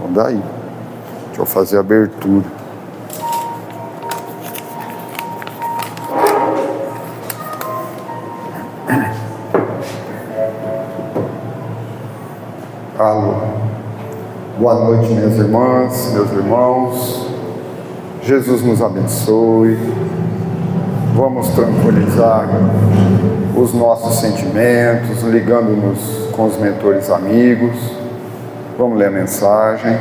Então daí, deixa eu fazer a abertura. Alô. Boa noite, minhas irmãs, meus irmãos. Jesus nos abençoe. Vamos tranquilizar os nossos sentimentos, ligando-nos com os mentores amigos. Vamos ler a mensagem.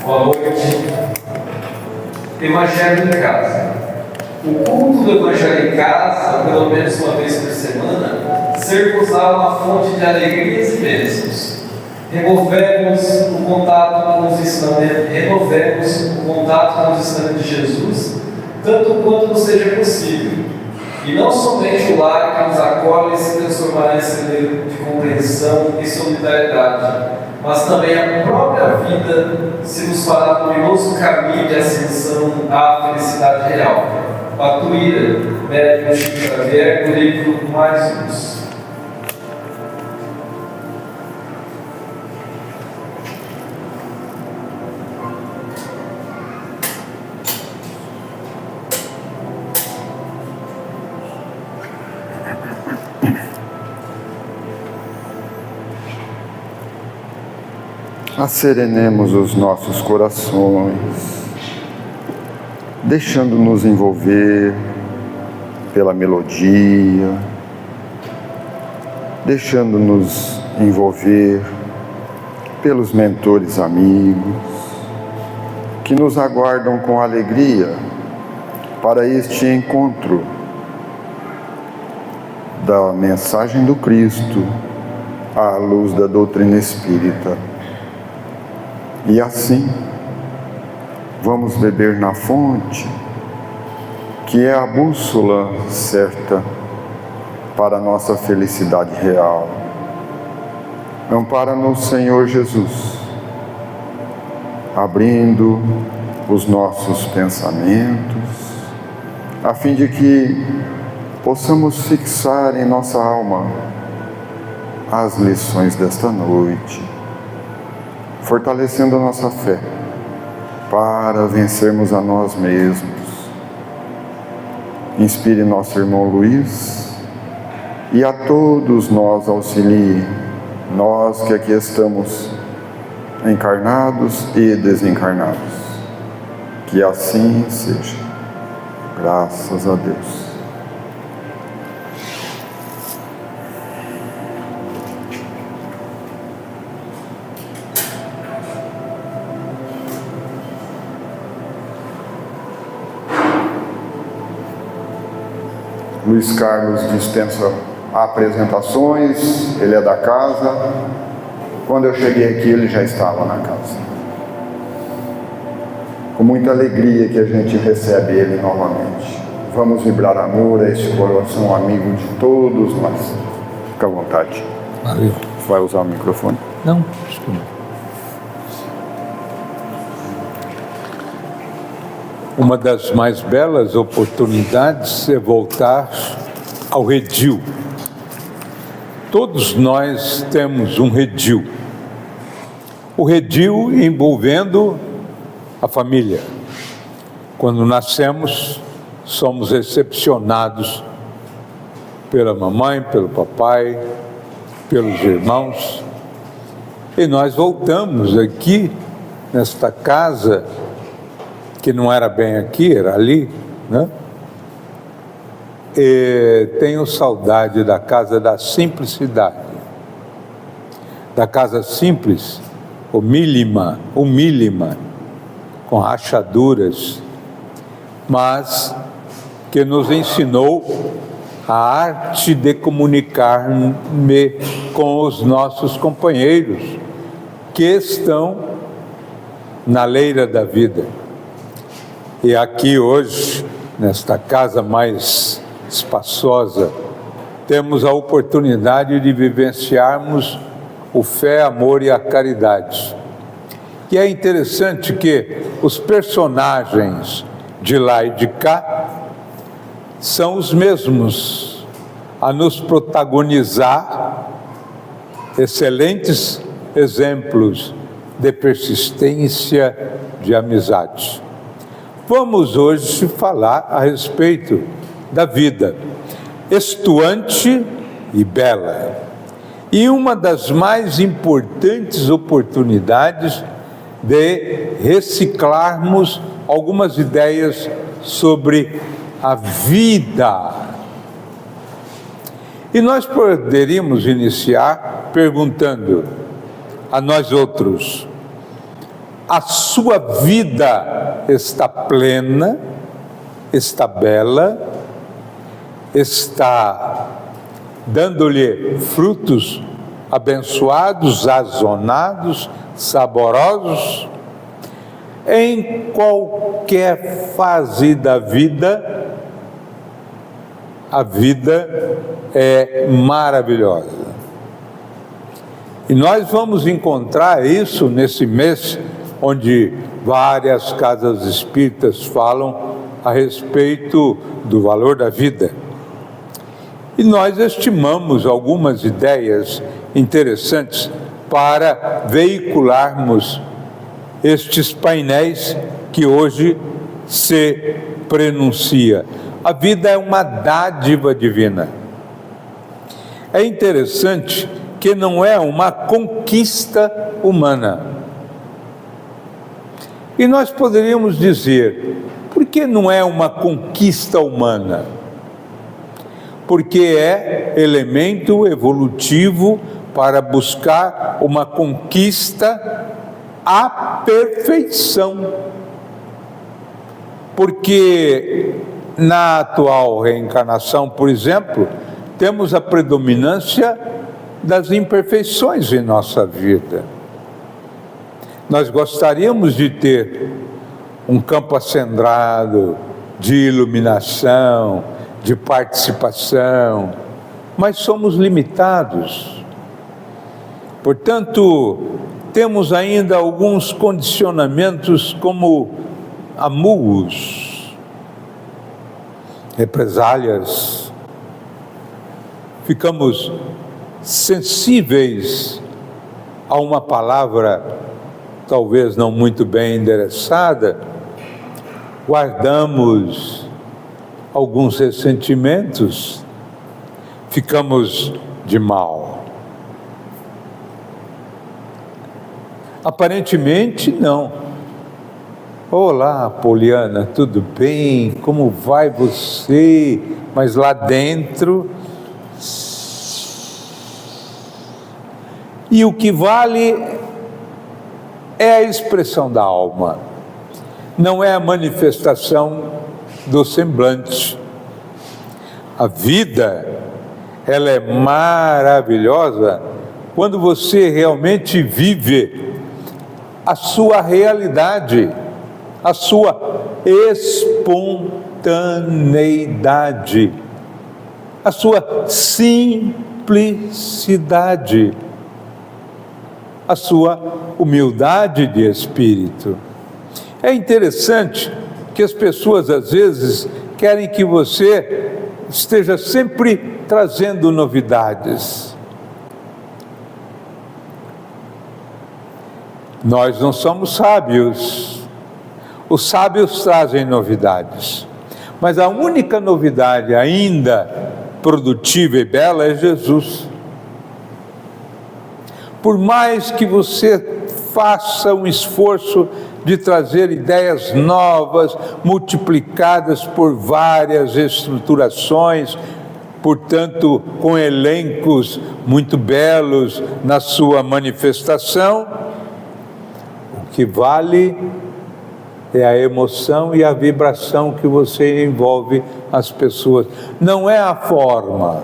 Boa noite. Evangelho em casa. O culto do Evangelho em casa, pelo menos uma vez por semana, ser-vos-á uma fonte de alegrias e bênçãos. Renovemos o contato com os ensinamentos de Jesus, tanto quanto nos seja possível. E não somente o lar que nos acolhe se transformará em celeiro de compreensão e solidariedade, mas também a própria vida se nos fará luminoso caminho de ascensão à felicidade real. Patuíra, médico Chico Xavier, no livro Mais Luz. Asserenemos os nossos corações, deixando-nos envolver pela melodia, deixando-nos envolver pelos mentores amigos, que nos aguardam com alegria para este encontro da mensagem do Cristo à luz da doutrina espírita. E assim, vamos beber na fonte, que é a bússola certa para a nossa felicidade real. Ampara-nos, Senhor Jesus, abrindo os nossos pensamentos, a fim de que possamos fixar em nossa alma as lições desta noite, fortalecendo a nossa fé para vencermos a nós mesmos. Inspire nosso irmão Luiz e a todos nós auxilie, nós que aqui estamos encarnados e desencarnados. Que assim seja. Graças a Deus. Luiz Carlos dispensa apresentações, ele é da casa. Quando eu cheguei aqui, ele já estava na casa. Com muita alegria que a gente recebe ele novamente. Vamos vibrar amor a este coração amigo de todos nós. Fica à vontade. Valeu. Vai usar o microfone? Não, acho que não. Uma das mais belas oportunidades é voltar ao redil. Todos nós temos um redil. O redil envolvendo a família. Quando nascemos, somos recepcionados pela mamãe, pelo papai, pelos irmãos. E nós voltamos aqui, nesta casa, que não era bem aqui, era ali, né? E tenho saudade da casa da simplicidade, da casa simples, humílima, com rachaduras, mas que nos ensinou a arte de comunicar-me com os nossos companheiros que estão na leira da vida. E aqui hoje, nesta casa mais espaçosa, temos a oportunidade de vivenciarmos o fé, amor e a caridade. E é interessante que os personagens de lá e de cá são os mesmos, a nos protagonizar excelentes exemplos de persistência de amizade. Vamos hoje falar a respeito da vida estuante e bela. E uma das mais importantes oportunidades de reciclarmos algumas ideias sobre a vida. E nós poderíamos iniciar perguntando a nós outros: a sua vida está plena, está bela, está dando-lhe frutos abençoados, sazonados, saborosos? Em qualquer fase da vida, a vida é maravilhosa. E nós vamos encontrar isso nesse mês, onde várias casas espíritas falam a respeito do valor da vida. E nós estimamos algumas ideias interessantes para veicularmos estes painéis que hoje se prenuncia. A vida é uma dádiva divina. É interessante que não é uma conquista humana. E nós poderíamos dizer, por que não é uma conquista humana? Porque é elemento evolutivo para buscar uma conquista à perfeição. Porque na atual reencarnação, por exemplo, temos a predominância das imperfeições em nossa vida. Nós gostaríamos de ter um campo acendrado de iluminação, de participação, mas somos limitados. Portanto, temos ainda alguns condicionamentos como amuos, represálias. Ficamos sensíveis a uma palavra talvez não muito bem endereçada, guardamos alguns ressentimentos, ficamos de mal. Aparentemente não. Olá, Poliana, tudo bem? Como vai você? Mas lá dentro... E o que vale é a expressão da alma, não é a manifestação do semblante. A vida, ela é maravilhosa quando você realmente vive a sua realidade, a sua espontaneidade, a sua simplicidade, a sua humildade de espírito. É interessante que as pessoas às vezes querem que você esteja sempre trazendo novidades. Nós não somos sábios. Os sábios trazem novidades. Mas a única novidade ainda produtiva e bela é Jesus. Por mais que você faça um esforço de trazer ideias novas, multiplicadas por várias estruturações, portanto, com elencos muito belos na sua manifestação, o que vale é a emoção e a vibração que você envolve as pessoas. Não é a forma,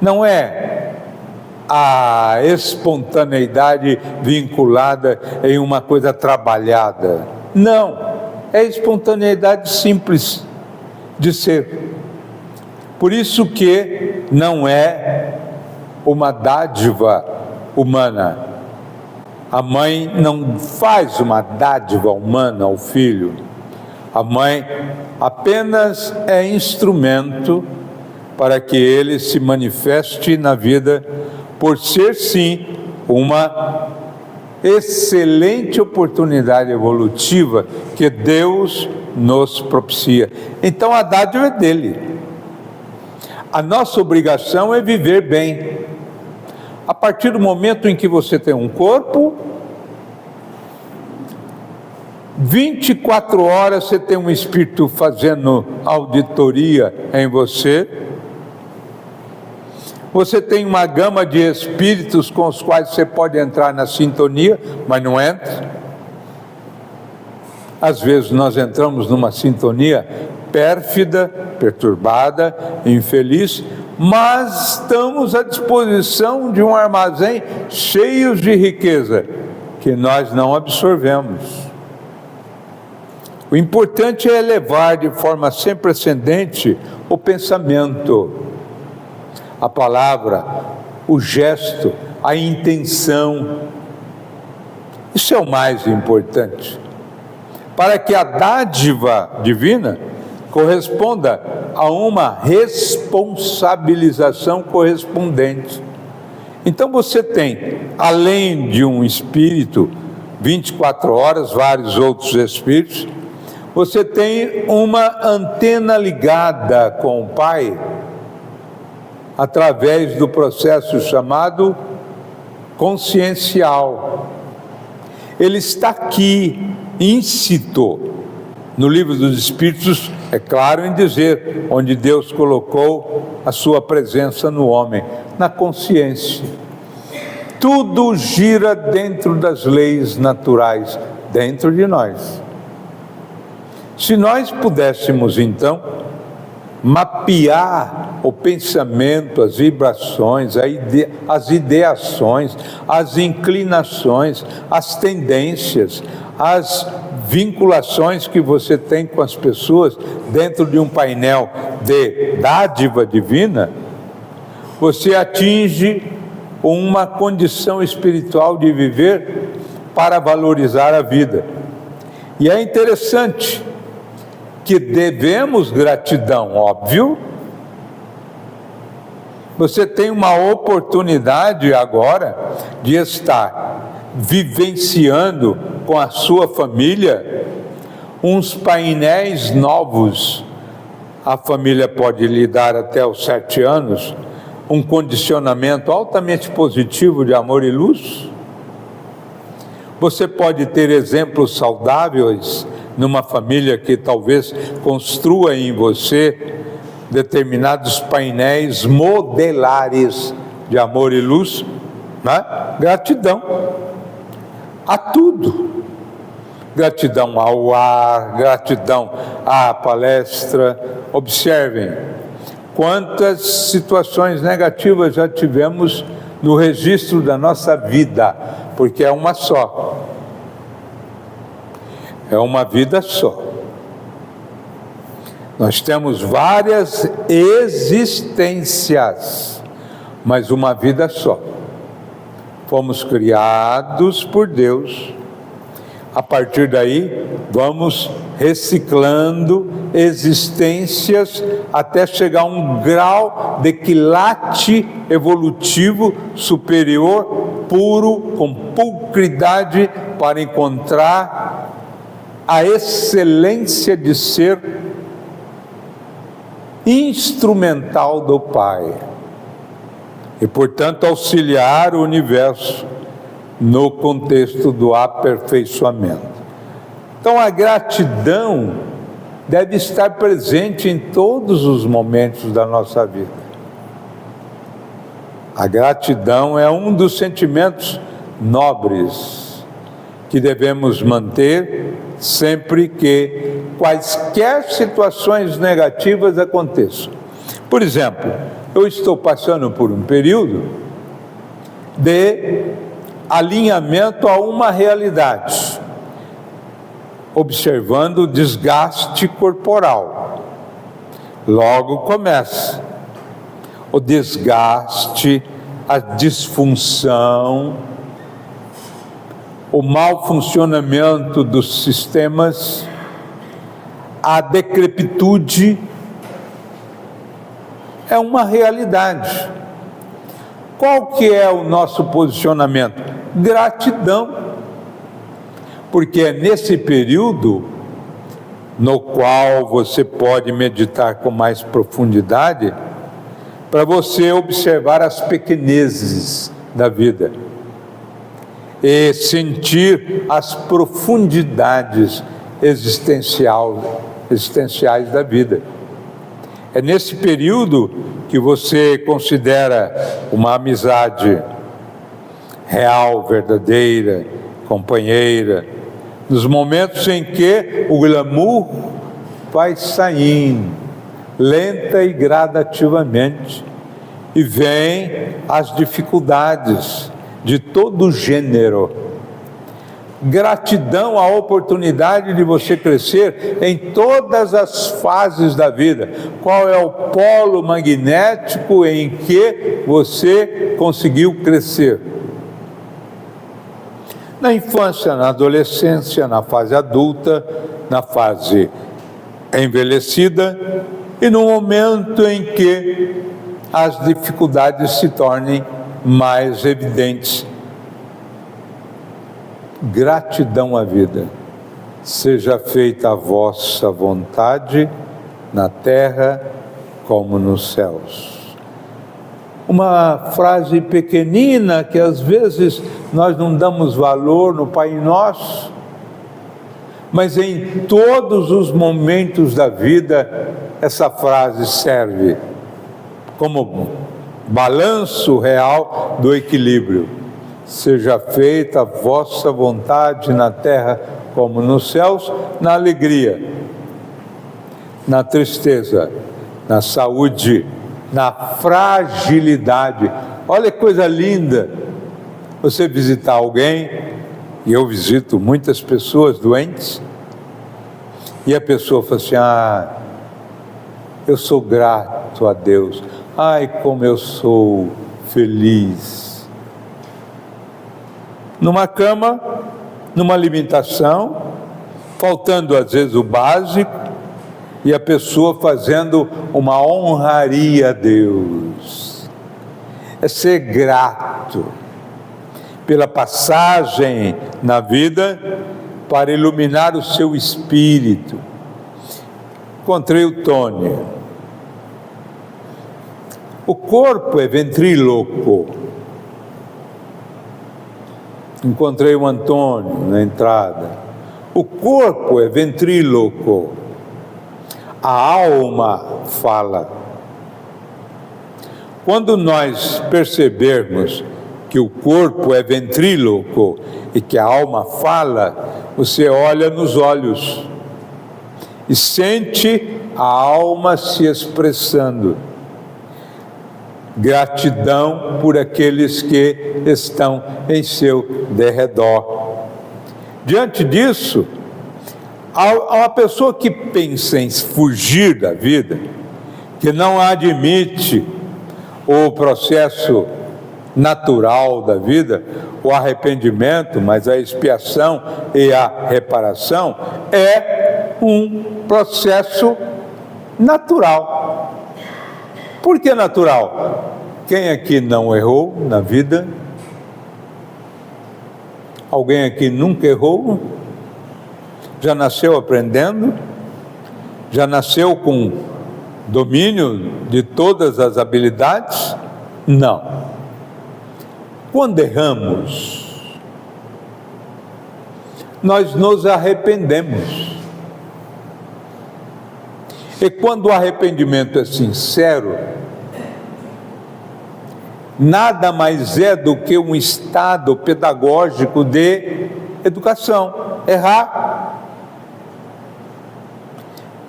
não é a espontaneidade vinculada em uma coisa trabalhada. Não, é a espontaneidade simples de ser. Por isso que não é uma dádiva humana. A mãe não faz uma dádiva humana ao filho. A mãe apenas é instrumento para que ele se manifeste na vida, por ser sim uma excelente oportunidade evolutiva que Deus nos propicia. Então a dádiva é dele. A nossa obrigação é viver bem. A partir do momento em que você tem um corpo, 24 horas você tem um espírito fazendo auditoria em você. Você tem uma gama de espíritos com os quais você pode entrar na sintonia, mas não entra. Às vezes nós entramos numa sintonia pérfida, perturbada, infeliz, mas estamos à disposição de um armazém cheio de riqueza que nós não absorvemos. O importante é elevar de forma sempre ascendente o pensamento, a palavra, o gesto, a intenção. Isso é o mais importante, para que a dádiva divina corresponda a uma responsabilização correspondente. Então você tem, além de um espírito, 24 horas, vários outros espíritos, você tem uma antena ligada com o Pai, através do processo chamado consciencial. Ele está aqui, íncito. No livro dos Espíritos, é claro em dizer, onde Deus colocou a sua presença no homem, na consciência. Tudo gira dentro das leis naturais, dentro de nós. Se nós pudéssemos, então, mapear o pensamento, as vibrações, as ideações, as inclinações, as tendências, as vinculações que você tem com as pessoas dentro de um painel de dádiva divina, você atinge uma condição espiritual de viver para valorizar a vida. E é interessante que devemos gratidão, óbvio. Você tem uma oportunidade agora de estar vivenciando com a sua família uns painéis novos. A família pode lhe dar até os 7 anos um condicionamento altamente positivo de amor e luz. Você pode ter exemplos saudáveis numa família que talvez construa em você determinados painéis modelares de amor e luz, né? Gratidão a tudo. Gratidão ao ar, gratidão à palestra. Observem quantas situações negativas já tivemos no registro da nossa vida, porque é uma só. É uma vida só. Nós temos várias existências, mas uma vida só. Fomos criados por Deus. A partir daí, vamos reciclando existências até chegar a um grau de quilate evolutivo superior, puro, com pulcridade, para encontrar a excelência de ser instrumental do Pai e, portanto, auxiliar o universo no contexto do aperfeiçoamento. Então, a gratidão deve estar presente em todos os momentos da nossa vida. A gratidão é um dos sentimentos nobres que devemos manter sempre que quaisquer situações negativas aconteçam. Por exemplo, eu estou passando por um período de alinhamento a uma realidade, observando o desgaste corporal. Logo começa o desgaste, a disfunção, o mau funcionamento dos sistemas, a decrepitude. é uma realidade. Qual que é o nosso posicionamento? Gratidão. Porque é nesse período no qual você pode meditar com mais profundidade, para você observar as pequenezes da vida e sentir as profundidades existenciais da vida. É nesse período que você considera uma amizade real, verdadeira, companheira, nos momentos em que o glamour vai saindo, lenta e gradativamente, e vem as dificuldades de todo gênero. Gratidão à oportunidade de você crescer em todas as fases da vida. Qual é o polo magnético em que você conseguiu crescer? Na infância, na adolescência, na fase adulta, na fase envelhecida e no momento em que as dificuldades se tornem mais evidentes. Gratidão à vida. Seja feita a vossa vontade, na terra como nos céus. Uma frase pequenina que às vezes nós não damos valor no Pai Nosso, mas em todos os momentos da vida essa frase serve como balanço real do equilíbrio. Seja feita a vossa vontade na terra como nos céus, na alegria, na tristeza, na saúde, na fragilidade. Olha que coisa linda você visitar alguém, e eu visito muitas pessoas doentes, e a pessoa fala assim: eu sou grato a Deus, ai como eu sou feliz. Numa cama, numa alimentação, faltando às vezes o básico, e a pessoa fazendo uma honraria a Deus. É ser grato pela passagem na vida para iluminar o seu espírito. Encontrei o Tony. O corpo é ventríloco. Encontrei o Antônio na entrada. O corpo é ventríloco. A alma fala. Quando nós percebermos que o corpo é ventríloco e que a alma fala, você olha nos olhos e sente a alma se expressando. Gratidão por aqueles que estão em seu derredor. Diante disso, há uma pessoa que pensa em fugir da vida, que não admite o processo natural da vida, o arrependimento, mas a expiação e a reparação é um processo natural. Por que natural? Quem aqui não errou na vida? Alguém aqui nunca errou? Já nasceu aprendendo? Já nasceu com domínio de todas as habilidades? Não. Quando erramos, nós nos arrependemos. E quando o arrependimento é sincero, nada mais é do que um estado pedagógico de educação. Errar.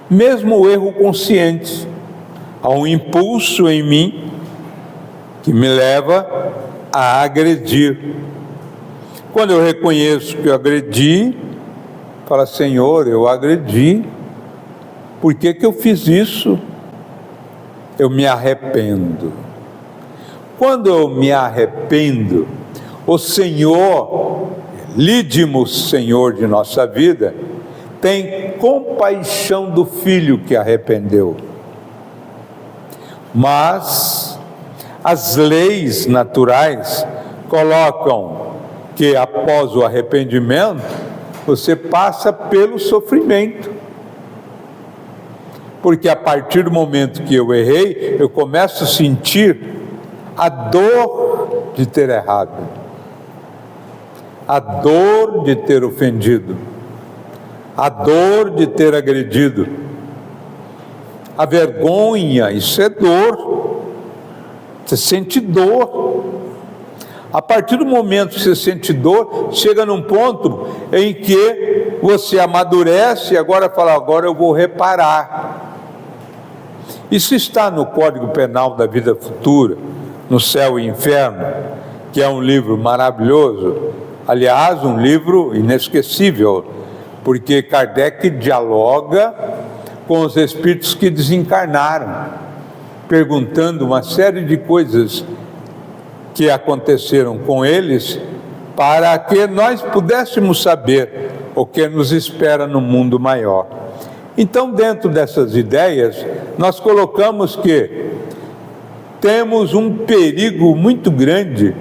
Mesmo o erro consciente, há um impulso em mim que me leva a agredir. Quando eu reconheço que eu agredi, falo: Senhor, eu agredi. Por que eu fiz isso? Eu me arrependo. Quando eu me arrependo, o Senhor, lídimo Senhor de nossa vida, tem compaixão do filho que arrependeu. Mas as leis naturais colocam que após o arrependimento, você passa pelo sofrimento. Porque a partir do momento que eu errei, eu começo a sentir a dor de ter errado, a dor de ter ofendido, a dor de ter agredido, a vergonha, isso é dor. Você sente dor. A partir do momento que você sente dor, chega num ponto em que você amadurece e agora fala, agora eu vou reparar. Isso está no Código Penal da Vida Futura, no Céu e Inferno, que é um livro maravilhoso, aliás, um livro inesquecível, porque Kardec dialoga com os espíritos que desencarnaram, perguntando uma série de coisas que aconteceram com eles, para que nós pudéssemos saber o que nos espera no mundo maior. Então, dentro dessas ideias, nós colocamos que temos um perigo muito grande,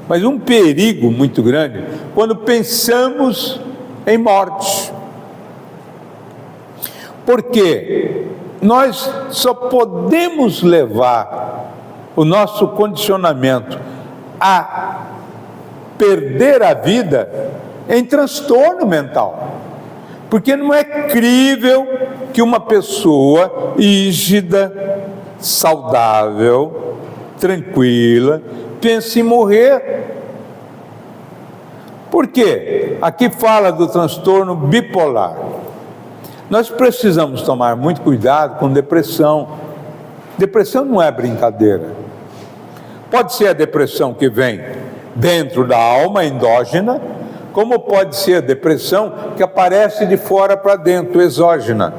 mas um perigo muito grande, quando pensamos em morte. Porque nós só podemos levar o nosso condicionamento a perder a vida em transtorno mental. Porque não é crível que uma pessoa rígida, saudável, tranquila, pense em morrer. Por quê? Aqui fala do transtorno bipolar. Nós precisamos tomar muito cuidado com depressão. Depressão não é brincadeira. Pode ser a depressão que vem dentro da alma, endógena, como pode ser a depressão que aparece de fora para dentro, exógena.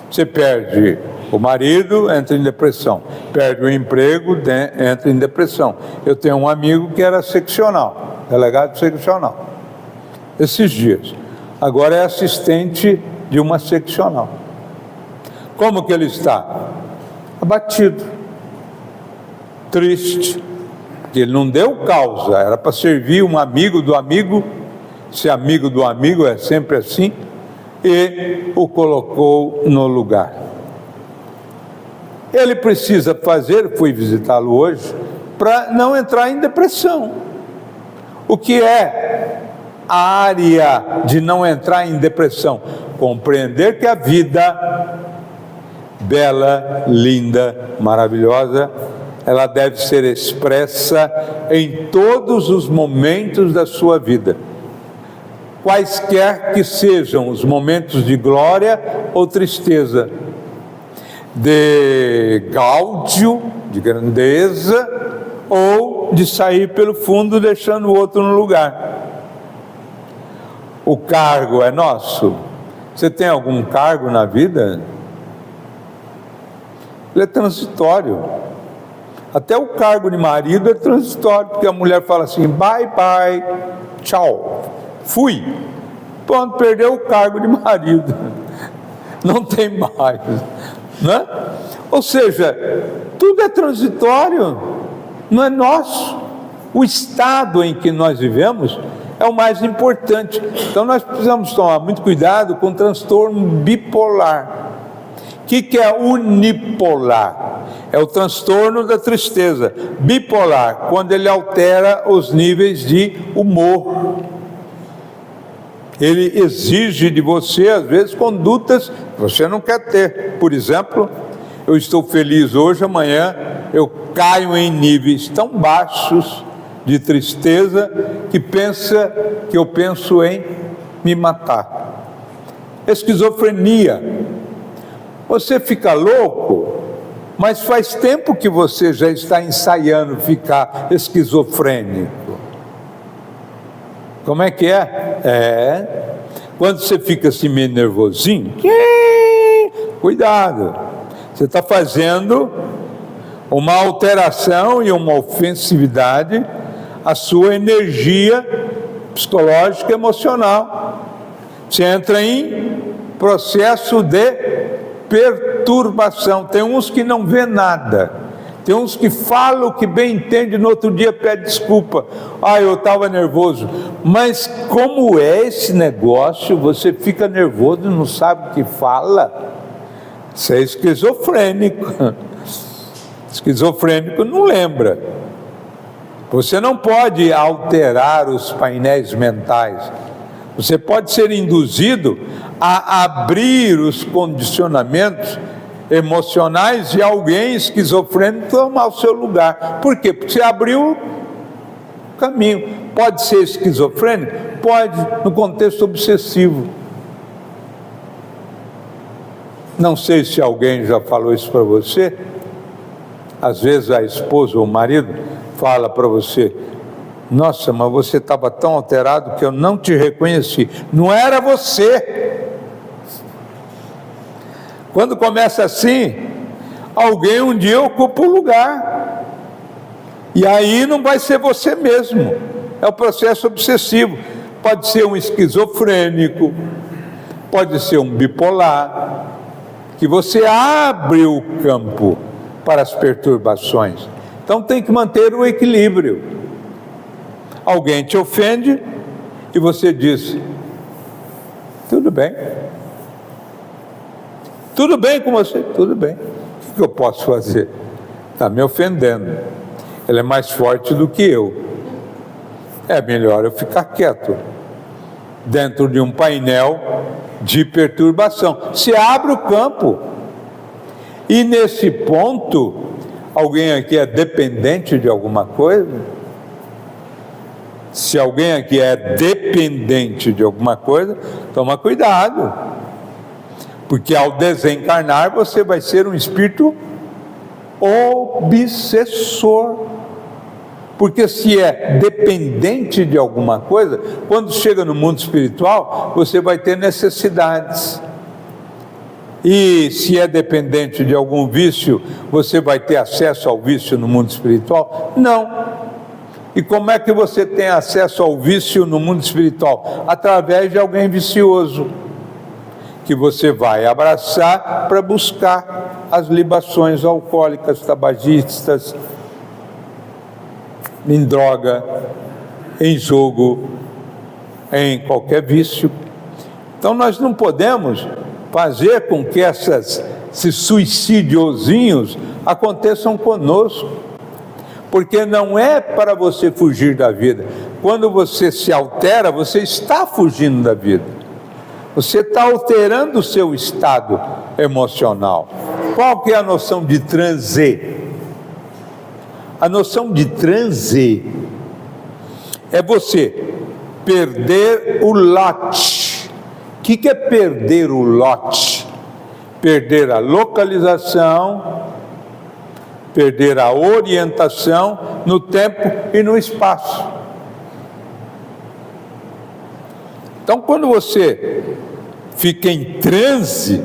Você perde o marido, entra em depressão. Perde o emprego, entra em depressão. Eu tenho um amigo que era seccional, delegado seccional, esses dias. Agora é assistente de uma seccional. Como que ele está? Abatido, triste, porque ele não deu causa, era para servir um amigo do amigo, ser amigo do amigo é sempre assim, e o colocou no lugar. Ele precisa fazer, fui visitá-lo hoje, para não entrar em depressão. O que é a área de não entrar em depressão? Compreender que a vida, bela, linda, maravilhosa, ela deve ser expressa em todos os momentos da sua vida. Quaisquer que sejam os momentos de glória ou tristeza, de gáudio, de grandeza, ou de sair pelo fundo deixando o outro no lugar. O cargo é nosso. Você tem algum cargo na vida? Ele é transitório. Até o cargo de marido é transitório, porque a mulher fala assim, bye bye, tchau, fui. Pronto, perdeu o cargo de marido. Não tem mais, né? Ou seja, tudo é transitório, não é nosso. O estado em que nós vivemos é o mais importante. Então nós precisamos tomar muito cuidado com o transtorno bipolar. O que é unipolar? É o transtorno da tristeza. Bipolar, quando ele altera os níveis de humor. Ele exige de você, às vezes, condutas que você não quer ter. Por exemplo, eu estou feliz hoje, amanhã eu caio em níveis tão baixos de tristeza que eu penso em me matar. Esquizofrenia. Você fica louco, mas faz tempo que você já está ensaiando ficar esquizofrênico. Como é que é? Quando você fica assim meio nervosinho, cuidado, você está fazendo uma alteração e uma ofensividade à sua energia psicológica e emocional. Você entra em processo de perturbação. Tem uns que não vê nada, tem uns que falam o que bem entende, no outro dia pede desculpa. Eu estava nervoso. Mas como é esse negócio? Você fica nervoso e não sabe o que fala? Você é esquizofrênico. Esquizofrênico não lembra. Você não pode alterar os painéis mentais. Você pode ser induzido a abrir os condicionamentos emocionais de alguém esquizofrênico tomar o seu lugar. Por quê? Porque você abriu o caminho. Pode ser esquizofrênico? Pode, no contexto obsessivo. Não sei se alguém já falou isso para você. Às vezes a esposa ou o marido fala para você: nossa, mas você estava tão alterado que eu não te reconheci. Não era você. Quando começa assim, alguém um dia ocupa o lugar. E aí não vai ser você mesmo. É o processo obsessivo. Pode ser um esquizofrênico, pode ser um bipolar, que você abre o campo para as perturbações. Então tem que manter o equilíbrio. Alguém te ofende e você diz: tudo bem. Tudo bem com você? Tudo bem. O que eu posso fazer? Está me ofendendo. Ele é mais forte do que eu. É melhor eu ficar quieto dentro de um painel de perturbação. Se abre o campo. E nesse ponto, alguém aqui é dependente de alguma coisa? Se alguém aqui é dependente de alguma coisa, toma cuidado, porque ao desencarnar você vai ser um espírito obsessor. Porque se é dependente de alguma coisa, quando chega no mundo espiritual, você vai ter necessidades. E se é dependente de algum vício, você vai ter acesso ao vício no mundo espiritual? Não. E como é que você tem acesso ao vício no mundo espiritual? Através de alguém vicioso, que você vai abraçar para buscar as libações alcoólicas, tabagistas, em droga, em jogo, em qualquer vício. Então nós não podemos fazer com que esses suicidiozinhos aconteçam conosco, porque não é para você fugir da vida. Quando você se altera, você está fugindo da vida, você está alterando o seu estado emocional. Qual que é a noção de transe? A noção de transe é você perder o lote. O que é perder o lote? Perder a localização, perder a orientação no tempo e no espaço. Então, quando você fica em transe,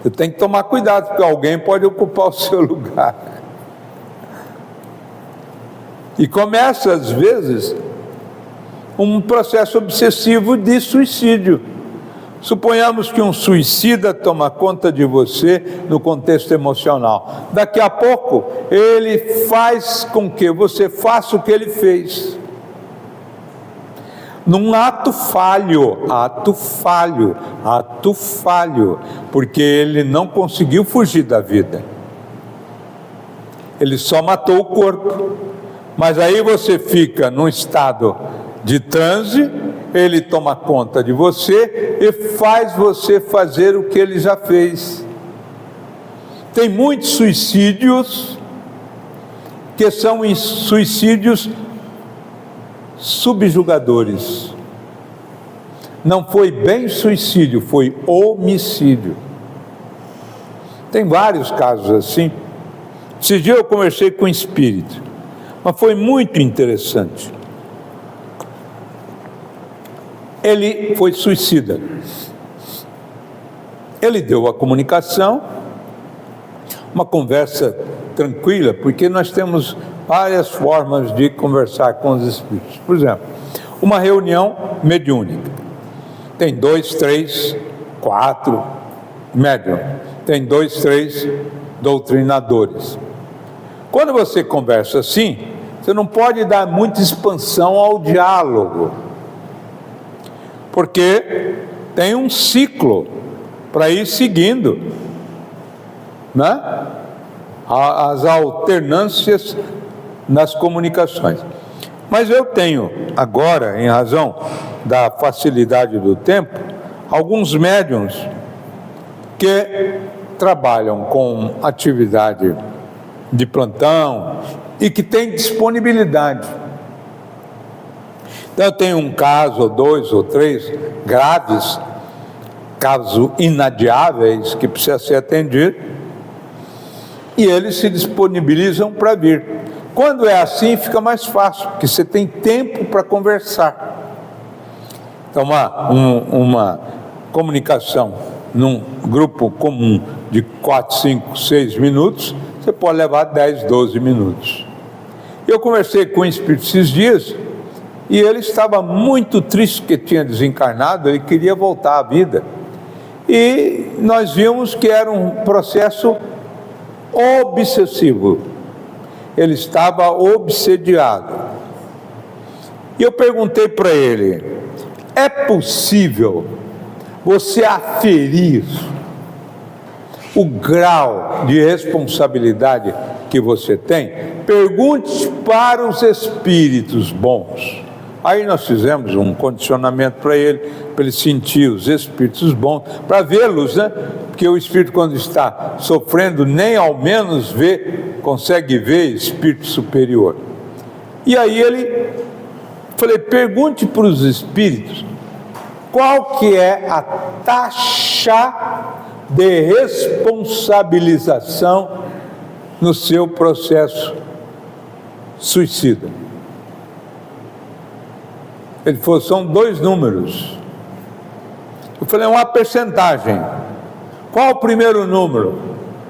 você tem que tomar cuidado, porque alguém pode ocupar o seu lugar. E começa, às vezes, um processo obsessivo de suicídio. Suponhamos que um suicida toma conta de você no contexto emocional. Daqui a pouco, ele faz com que você faça o que ele fez. Num ato falho, porque ele não conseguiu fugir da vida. Ele só matou o corpo. Mas aí você fica num estado de transe, ele toma conta de você e faz você fazer o que ele já fez. Tem muitos suicídios que são suicídios subjugadores. Não foi bem suicídio, foi homicídio. Tem vários casos assim. Esse dia eu conversei com um espírito, mas foi muito interessante. Ele foi suicida. Ele deu a comunicação, uma conversa tranquila, porque nós temos várias formas de conversar com os espíritos. Por exemplo, uma reunião mediúnica. Tem 2, 3, 4 médiums. tem 2, 3 doutrinadores. Quando você conversa assim, você não pode dar muita expansão ao diálogo, porque tem um ciclo para ir seguindo, né? As alternâncias nas comunicações. Mas eu tenho agora, em razão da facilidade do tempo, alguns médiuns que trabalham com atividade de plantão e que têm disponibilidade. Então eu tenho um caso, ou 2 ou 3 graves, casos inadiáveis que precisa ser atendido, e eles se disponibilizam para vir. Quando é assim, fica mais fácil, porque você tem tempo para conversar. Então, uma comunicação num grupo comum de 4, 5, 6 minutos, você pode levar 10, 12 minutos. Eu conversei com o espírito esses dias, e ele estava muito triste que tinha desencarnado, ele queria voltar à vida. E nós vimos que era um processo obsessivo. Ele estava obsediado. E eu perguntei para ele: é possível você aferir o grau de responsabilidade que você tem? Pergunte para os espíritos bons. Aí nós fizemos um condicionamento para ele sentir os espíritos bons, para vê-los, né? Porque o espírito, quando está sofrendo, nem ao menos consegue ver espírito superior. E aí falei, pergunte para os espíritos qual que é a taxa de responsabilização no seu processo suicida. Ele falou, são 2 números. Eu falei, uma percentagem. Qual o primeiro número?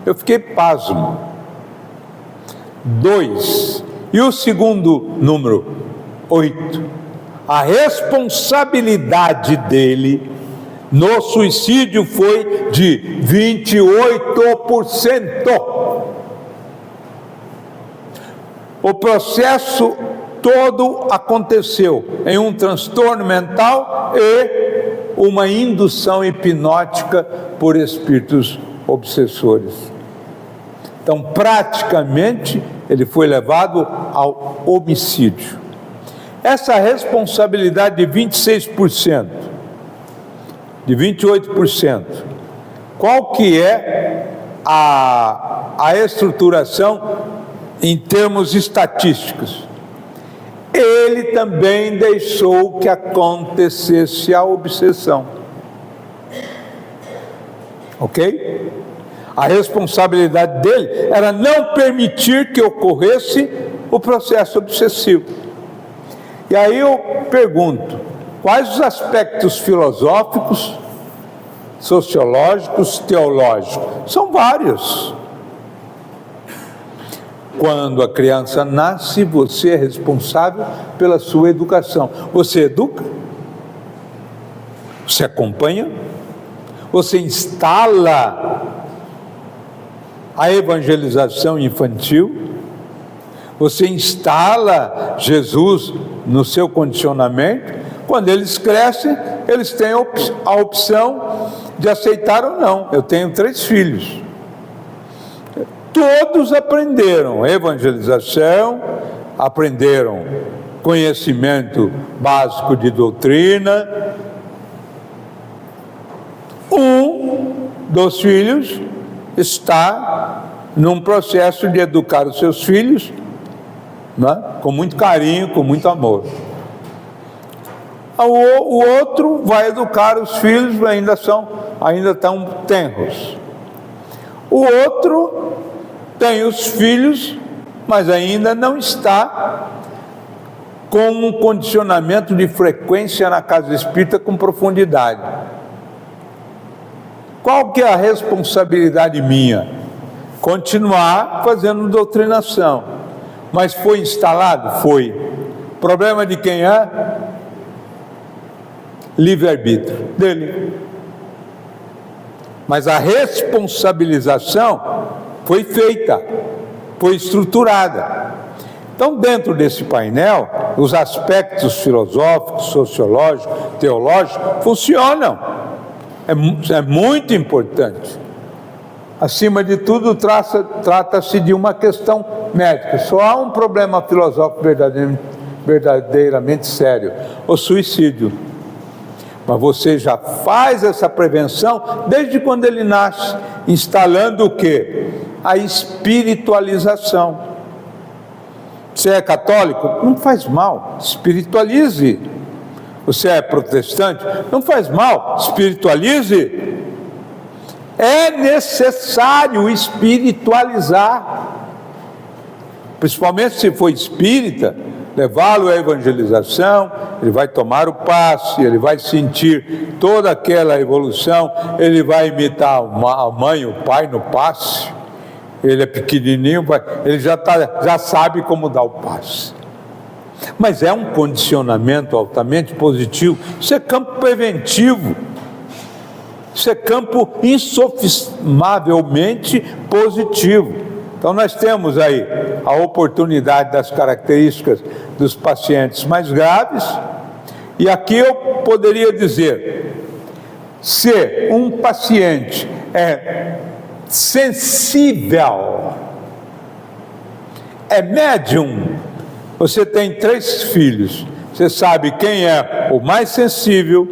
Eu fiquei pasmo. 2. E o segundo número? 8. A responsabilidade dele no suicídio foi de 28%. O processo todo aconteceu em um transtorno mental e uma indução hipnótica por espíritos obsessores. Então, praticamente, ele foi levado ao homicídio. Essa responsabilidade de 26%, de 28%, qual que é a estruturação em termos estatísticos? Ele também deixou que acontecesse a obsessão. Ok? A responsabilidade dele era não permitir que ocorresse o processo obsessivo. E aí eu pergunto, quais os aspectos filosóficos, sociológicos, teológicos? São vários. Quando a criança nasce, você é responsável pela sua educação. Você educa, você acompanha, você instala a evangelização infantil, você instala Jesus no seu condicionamento. Quando eles crescem, eles têm a opção de aceitar ou não. Eu tenho 3 filhos. Todos aprenderam evangelização, aprenderam conhecimento básico de doutrina. Um dos filhos está num processo de educar os seus filhos, né, com muito carinho, com muito amor. O outro vai educar os filhos, ainda estão tenros. O outro tem os filhos, mas ainda não está com um condicionamento de frequência na casa espírita com profundidade. Qual que é a responsabilidade minha? Continuar fazendo doutrinação. Mas foi instalado? Foi. Problema de quem é? Livre-arbítrio dele. mas a responsabilização foi feita, foi estruturada. Então, dentro desse painel, os aspectos filosóficos, sociológicos, teológicos funcionam. É muito importante. Acima de tudo, trata-se de uma questão médica. Só há um problema filosófico verdadeiramente sério: o suicídio. Mas você já faz essa prevenção desde quando ele nasce, instalando o quê? A espiritualização. Você é católico? Não faz mal, espiritualize. Você é protestante? Não faz mal, espiritualize. É necessário espiritualizar, principalmente se for espírita, levá-lo à evangelização. Ele vai tomar o passe, ele vai sentir toda aquela evolução, ele vai imitar a mãe e o pai no passe. Ele é pequenininho, ele já sabe como dar o passe. Mas é um condicionamento altamente positivo. Isso é campo preventivo. Isso é campo insofismavelmente positivo. Então nós temos aí a oportunidade das características dos pacientes mais graves. E aqui eu poderia dizer, se um paciente é sensível, é médium, você tem 3 filhos, você sabe quem é o mais sensível,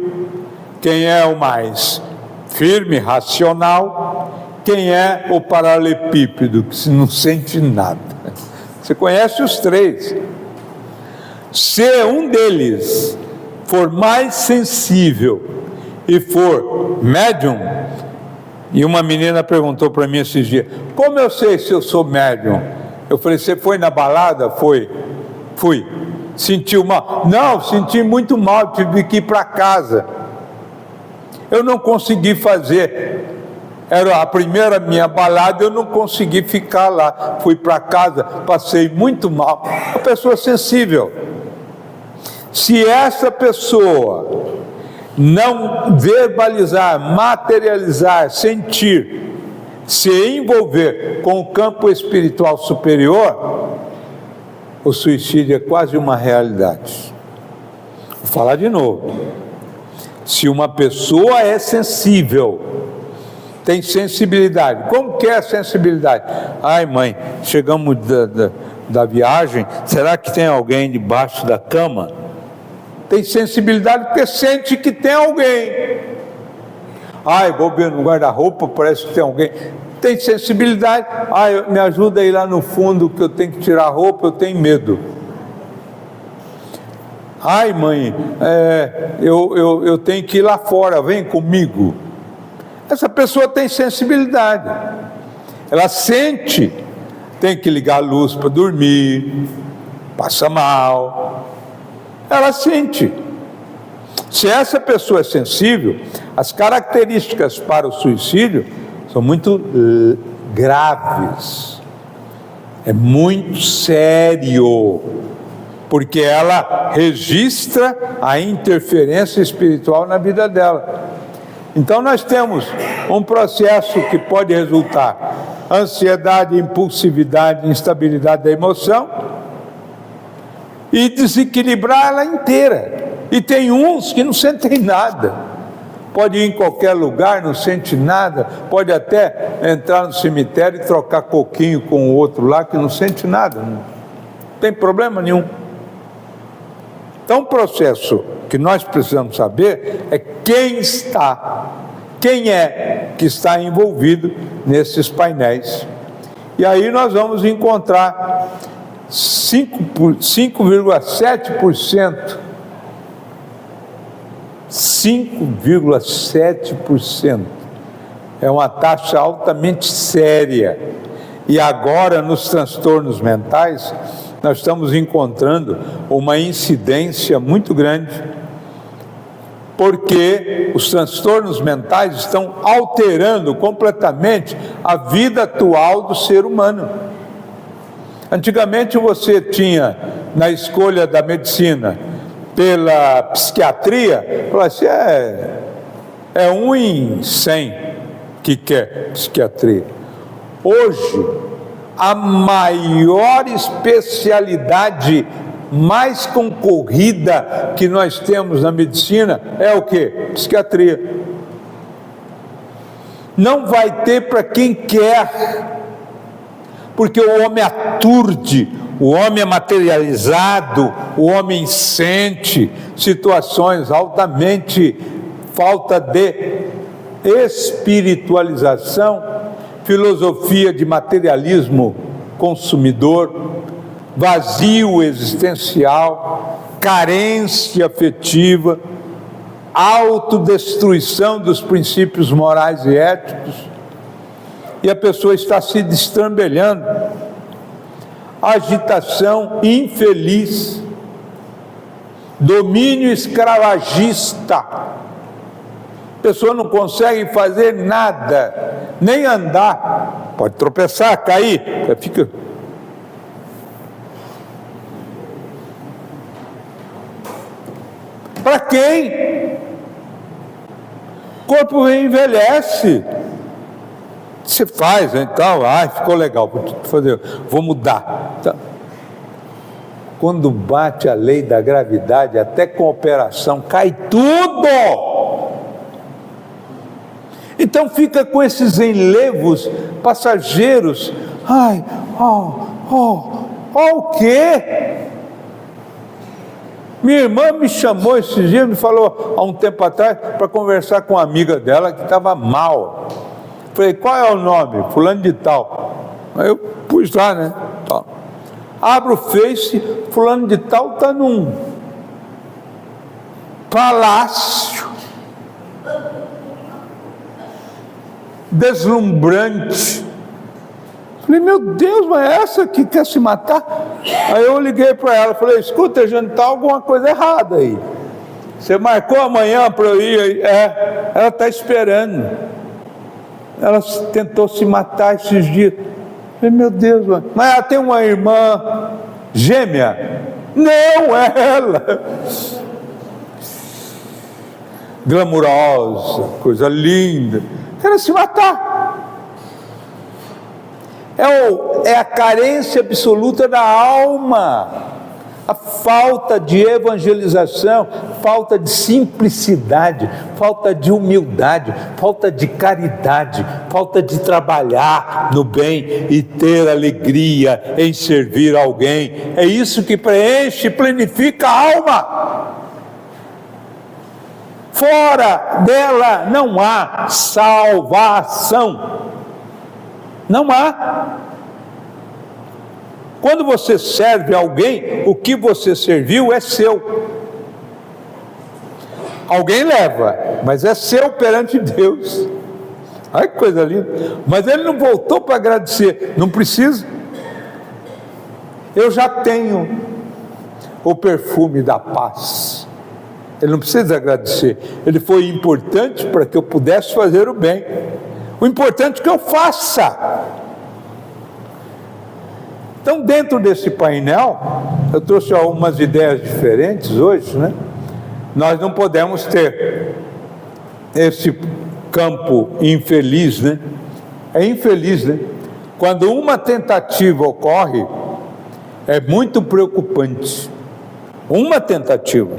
quem é o mais firme, racional, quem é o paralelepípedo, que não sente nada. Você conhece os 3. Se um deles for mais sensível e for médium, e uma menina perguntou para mim esses dias: como eu sei se eu sou médium? Eu falei: você foi na balada? Fui. Sentiu mal? Não, senti muito mal, tive que ir para casa. Eu não consegui fazer. Era a primeira minha balada, eu não consegui ficar lá. Fui para casa, passei muito mal. Uma pessoa sensível. Se essa pessoa não verbalizar, materializar, sentir, se envolver com o campo espiritual superior, o suicídio é quase uma realidade. Vou falar de novo. Se uma pessoa é sensível, tem sensibilidade. Como que é a sensibilidade? Ai, mãe, chegamos da viagem, será que tem alguém debaixo da cama? Tem sensibilidade porque sente que tem alguém. Ai, vou ver no guarda-roupa, parece que tem alguém. Tem sensibilidade. Ai, me ajuda aí lá no fundo que eu tenho que tirar a roupa, eu tenho medo. Ai, mãe, eu tenho que ir lá fora, vem comigo. Essa pessoa tem sensibilidade. Ela sente, tem que ligar a luz para dormir, passa mal. Ela sente. Se essa pessoa é sensível, as características para o suicídio são muito graves. É muito sério, porque ela registra a interferência espiritual na vida dela. Então nós temos um processo que pode resultar ansiedade, impulsividade, instabilidade da emoção e desequilibrar ela inteira. E tem uns que não sentem nada. Pode ir em qualquer lugar, não sente nada. Pode até entrar no cemitério e trocar coquinho com o outro lá que não sente nada. Não tem problema nenhum. Então o processo que nós precisamos saber é quem é que está envolvido nesses painéis. E aí nós vamos encontrar 5,7%. 5,7%. É uma taxa altamente séria. E agora, nos transtornos mentais, nós estamos encontrando uma incidência muito grande, porque os transtornos mentais estão alterando completamente a vida atual do ser humano. Antigamente você tinha, na escolha da medicina, pela psiquiatria, falava assim, é 1 em 100, que quer psiquiatria. Hoje, a maior especialidade mais concorrida que nós temos na medicina é o quê? Psiquiatria. Não vai ter para quem quer, porque o homem aturde, o homem é materializado, o homem sente situações altamente falta de espiritualização, filosofia de materialismo consumidor, vazio existencial, carência afetiva, autodestruição dos princípios morais e éticos, e a pessoa está se destrambelhando, agitação infeliz, domínio escravagista, a pessoa não consegue fazer nada, nem andar, pode tropeçar, cair, fica... Para quem? O corpo envelhece. Você faz, então, ficou legal, vou mudar. Então, quando bate a lei da gravidade, até com operação, cai tudo. Então fica com esses enlevos passageiros. O quê? Minha irmã me chamou esses dias, me falou há um tempo atrás, para conversar com uma amiga dela que estava mal. Falei, qual é o nome? Fulano de tal. Aí eu pus lá, né? Tal. Abro o Face, fulano de tal está num palácio deslumbrante. Falei, meu Deus, mas é essa que quer se matar? Aí eu liguei para ela, falei, escuta, gente, está alguma coisa errada aí. Você marcou amanhã para eu ir aí? Ela está esperando. Ela tentou se matar esses dias. Falei, meu Deus, mas ela tem uma irmã gêmea? Não, é ela. Glamurosa, coisa linda. Quer se matar. É a carência absoluta da alma, a falta de evangelização, falta de simplicidade, falta de humildade, falta de caridade, falta de trabalhar no bem e ter alegria em servir alguém. É isso que preenche e planifica a alma. Fora dela não há salvação. Não há. Quando você serve alguém, o que você serviu é seu. Alguém leva, mas é seu perante Deus. Ai, que coisa linda. Mas ele não voltou para agradecer. Não precisa. Eu já tenho o perfume da paz. Ele não precisa agradecer. Ele foi importante para que eu pudesse fazer o bem. O importante é que eu faça. Então, dentro desse painel, eu trouxe algumas ideias diferentes hoje, né? Nós não podemos ter esse campo infeliz, né? É infeliz, né? Quando uma tentativa ocorre, é muito preocupante. Uma tentativa.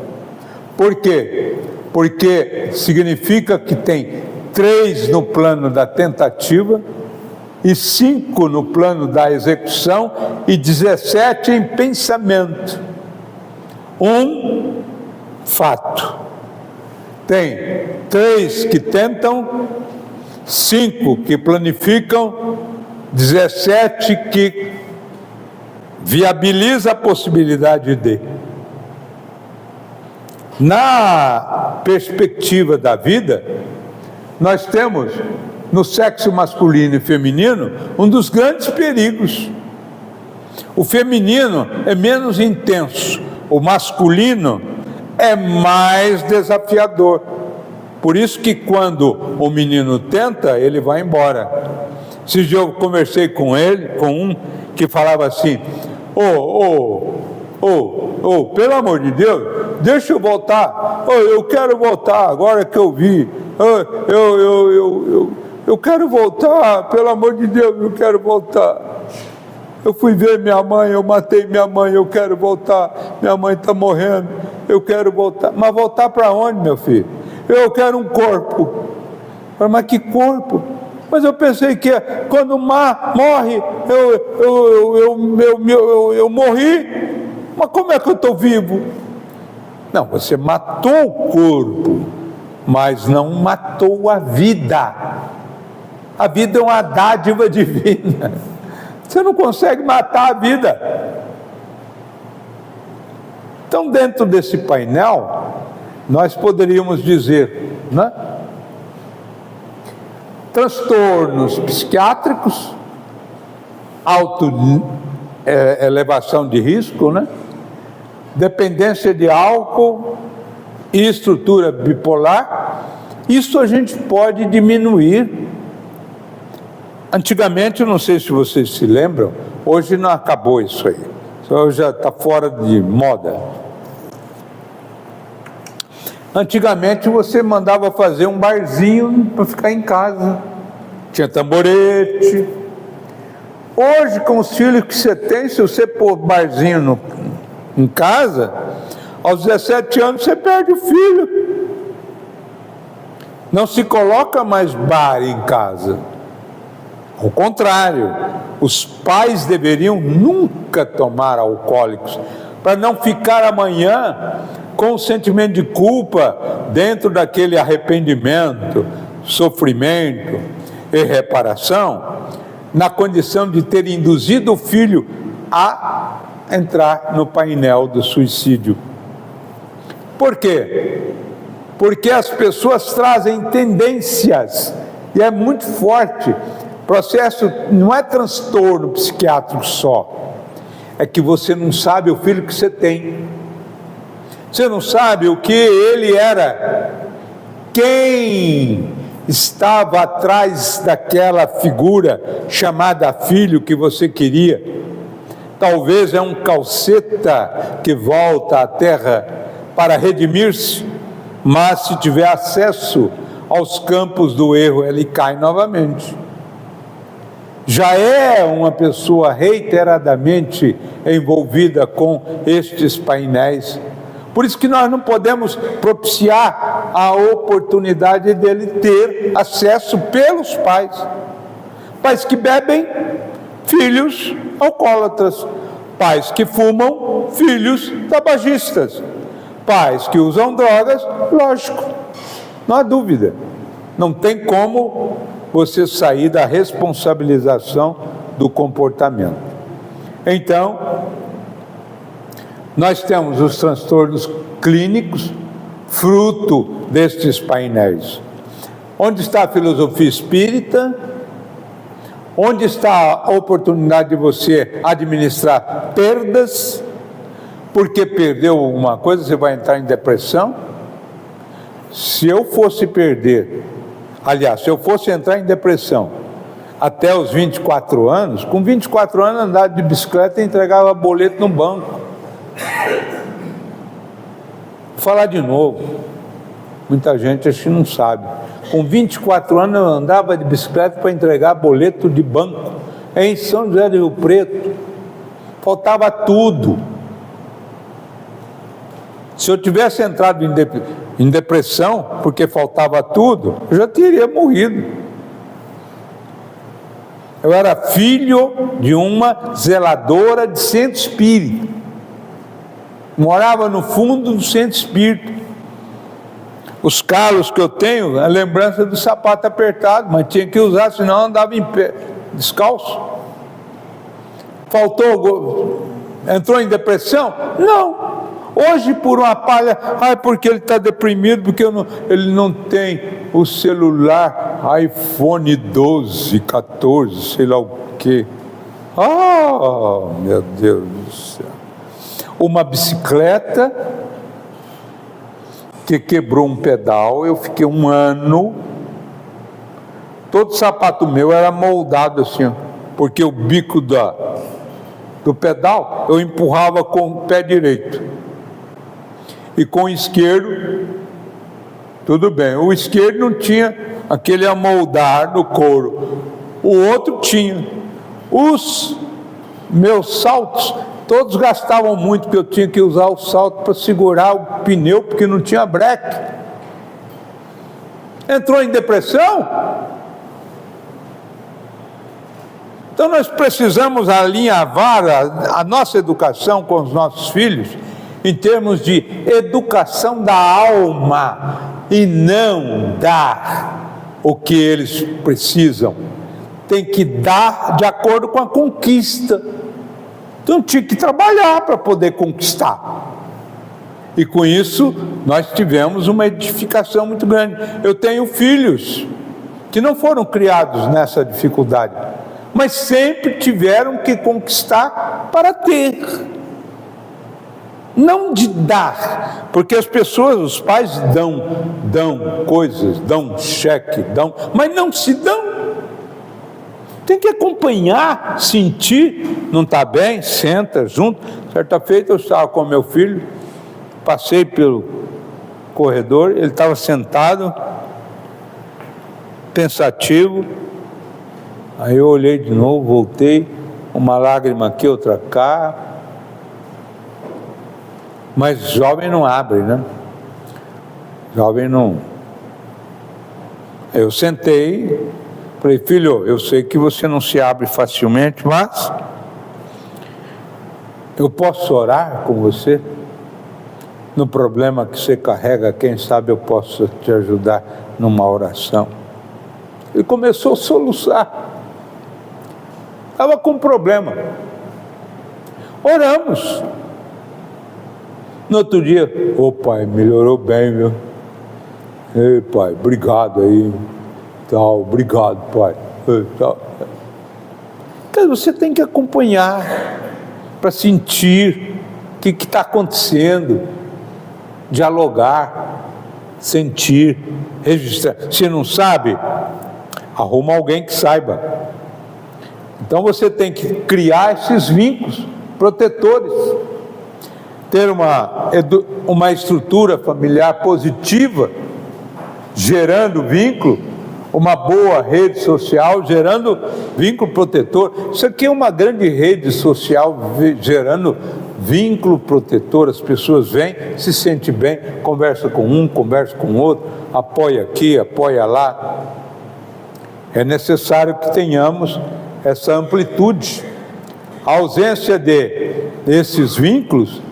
Por quê? Porque significa que tem 3 no plano da tentativa e 5 no plano da execução e 17 em pensamento. Um fato. Tem 3 que tentam, 5 que planificam, 17 que viabiliza a possibilidade de. Na perspectiva da vida, nós temos no sexo masculino e feminino um dos grandes perigos. O feminino é menos intenso, o masculino é mais desafiador. Por isso que quando o menino tenta, ele vai embora. Esse dia eu conversei com um que falava assim: pelo amor de Deus, deixa eu voltar. Eu quero voltar agora que eu vi. Eu quero voltar, pelo amor de Deus, eu quero voltar. Eu fui ver minha mãe, eu matei minha mãe, eu quero voltar. Minha mãe está morrendo, eu quero voltar. Mas voltar para onde, meu filho? Eu quero um corpo. Mas que corpo? Mas eu pensei que quando morre, eu morri. Mas como é que eu estou vivo? Não, você matou o corpo, mas não matou a vida. A vida é uma dádiva divina. Você não consegue matar a vida. Então, dentro desse painel, nós poderíamos dizer, né? Transtornos psiquiátricos, elevação de risco, né? Dependência de álcool e estrutura bipolar. Isso a gente pode diminuir. Antigamente, não sei se vocês se lembram, hoje não acabou isso aí, isso já está fora de moda. Antigamente você mandava fazer um barzinho para ficar em casa, tinha tamborete. Hoje, com os filhos que você tem, se você pôr barzinho em casa, aos 17 anos você perde o filho. Não se coloca mais bar em casa. Ao contrário, os pais deveriam nunca tomar alcoólicos, para não ficar amanhã com o sentimento de culpa dentro daquele arrependimento, sofrimento e reparação, na condição de ter induzido o filho a entrar no painel do suicídio. Por quê? Porque as pessoas trazem tendências, e é muito forte. Processo não é transtorno psiquiátrico só, é que você não sabe o filho que você tem, você não sabe o que ele era, quem estava atrás daquela figura chamada filho que você queria. Talvez é um calceta que volta à terra para redimir-se, mas se tiver acesso aos campos do erro, ele cai novamente. Já é uma pessoa reiteradamente envolvida com estes painéis. Por isso que nós não podemos propiciar a oportunidade dele ter acesso pelos pais. Pais que bebem, filhos alcoólatras. Pais que fumam, filhos tabagistas. Pais que usam drogas, lógico, não há dúvida. Não tem como você sair da responsabilização do comportamento. Então, nós temos os transtornos clínicos, fruto destes painéis. Onde está a filosofia espírita? Onde está a oportunidade de você administrar perdas? Porque perdeu alguma coisa, você vai entrar em depressão? Se eu fosse perder, aliás, se eu fosse entrar em depressão até os 24 anos, com 24 anos andava de bicicleta e entregava boleto no banco. Vou falar de novo, muita gente acho que não sabe. Com 24 anos eu andava de bicicleta para entregar boleto de banco em São José do Rio Preto. Faltava tudo. Se eu tivesse entrado em depressão, porque faltava tudo, eu já teria morrido. Eu era filho de uma zeladora de centro espírita. Morava no fundo do centro espírita. Os calos que eu tenho, a lembrança do sapato apertado, mas tinha que usar, senão andava em pé, descalço. Faltou, entrou em depressão? Não. Hoje, por uma palha, porque ele está deprimido, porque ele não tem o celular iPhone 12, 14, sei lá o quê. Meu Deus do céu. Uma bicicleta que quebrou um pedal, eu fiquei um ano, todo sapato meu era moldado assim, porque o bico do pedal eu empurrava com o pé direito. E com o esquerdo Tudo bem, o esquerdo não tinha aquele amoldar no couro, o outro tinha. Os meus saltos, todos gastavam muito, porque eu tinha que usar o salto para segurar o pneu, porque não tinha breque. Entrou em depressão? Então nós precisamos alinhavar a nossa educação com os nossos filhos em termos de educação da alma e não dar o que eles precisam. Tem que dar de acordo com a conquista. Então tinha que trabalhar para poder conquistar. E com isso nós tivemos uma edificação muito grande. Eu tenho filhos que não foram criados nessa dificuldade, mas sempre tiveram que conquistar para ter. Não de dar, porque as pessoas, os pais dão coisas, dão cheque, mas não se dão. Tem que acompanhar, sentir, não está bem, senta junto. Certa feita eu estava com meu filho, passei pelo corredor, ele estava sentado, pensativo. Aí eu olhei de novo, voltei, uma lágrima aqui, outra cá. Mas jovem não abre, né? Jovem não. Eu sentei, falei, filho, eu sei que você não se abre facilmente, mas eu posso orar com você? No problema que você carrega, quem sabe eu posso te ajudar numa oração. Ele começou a soluçar. Estava com problema. Oramos. No outro dia, ô pai, melhorou bem, viu? Ei, pai, obrigado aí. Tal, obrigado, pai. Ei, tal. Então, você tem que acompanhar para sentir o que está acontecendo, dialogar, sentir, registrar. Se não sabe, arruma alguém que saiba. Então você tem que criar esses vínculos protetores, ter uma estrutura familiar positiva, gerando vínculo, uma boa rede social, gerando vínculo protetor. Isso aqui é uma grande rede social gerando vínculo protetor. As pessoas vêm, se sentem bem, conversa com um, conversa com o outro, apoia aqui, apoia lá. É necessário que tenhamos essa amplitude. A ausência desses vínculos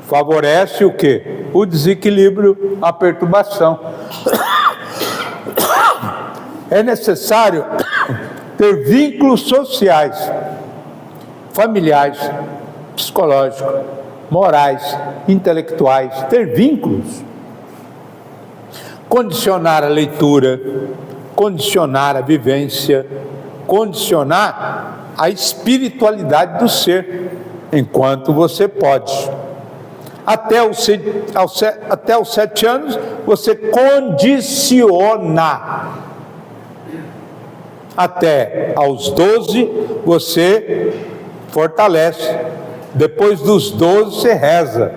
favorece o quê? O desequilíbrio, a perturbação. É necessário ter vínculos sociais, familiares, psicológicos, morais, intelectuais, ter vínculos. Condicionar a leitura, condicionar a vivência, condicionar a espiritualidade do ser, enquanto você pode. Até os 7 anos, você condiciona. Até aos 12, você fortalece. Depois dos 12, você reza.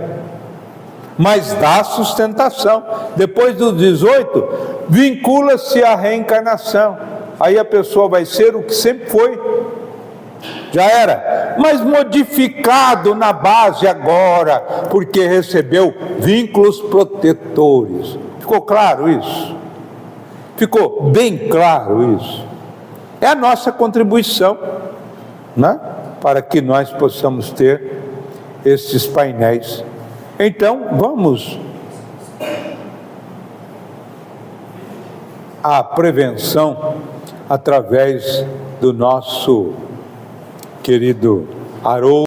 Mas dá sustentação. Depois dos 18, vincula-se à reencarnação. Aí a pessoa vai ser o que sempre foi. Já era, mas modificado na base agora, porque recebeu vínculos protetores. Ficou claro isso? Ficou bem claro isso? É a nossa contribuição, né? Para que nós possamos ter esses painéis. Então, vamos à prevenção através do nosso querido Haroldo.